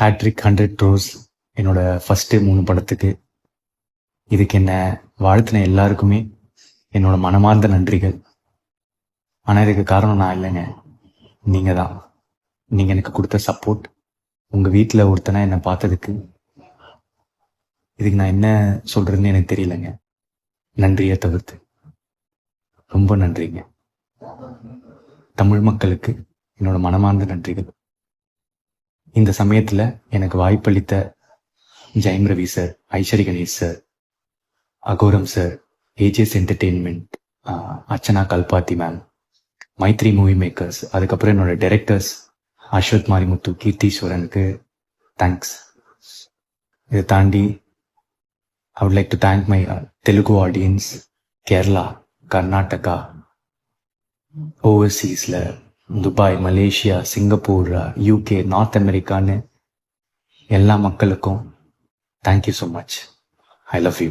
Hat-trick 100 cross என்னோட first 3 படத்துக்கு. இதுக்கு என்ன வாழ்த்தின எல்லாருக்குமே என்னோட மனமார்ந்த நன்றிகள். ஆனால் இதுக்கு காரணம் நான் இல்லைங்க, நீங்கள் தான். நீங்கள் எனக்கு கொடுத்த சப்போர்ட், உங்கள் வீட்டில் ஒருத்தனை என்னை பார்த்ததுக்கு, இதுக்கு நான் என்ன சொல்கிறதுன்னு எனக்கு தெரியலைங்க. நன்றியை தவிர்த்து ரொம்ப நன்றிங்க. தமிழ் மக்களுக்கு என்னோட மனமார்ந்த நன்றிகள். இந்த சமயத்தில் எனக்கு வாய்ப்பளித்த Jayam Ravi sir, Ishari Ganesh sir, Aghoram sir, AGS entertainment, Archana Kalpathi ma'am, Mythri movie makers, அதுக்கப்புறம் என்னோட டைரக்டர்ஸ் அஸ்வத் மாரிமுத்து, கீர்த்தீஸ்வரனுக்கு தேங்க்ஸ். இதை தாண்டி I would like to thank my Telugu audience, Kerala, Karnataka, overseasல Dubai, Malaysia, Singapore, UK, north அமெரிக்கான்னு எல்லா மக்களுக்கும் thank you so much. I love you.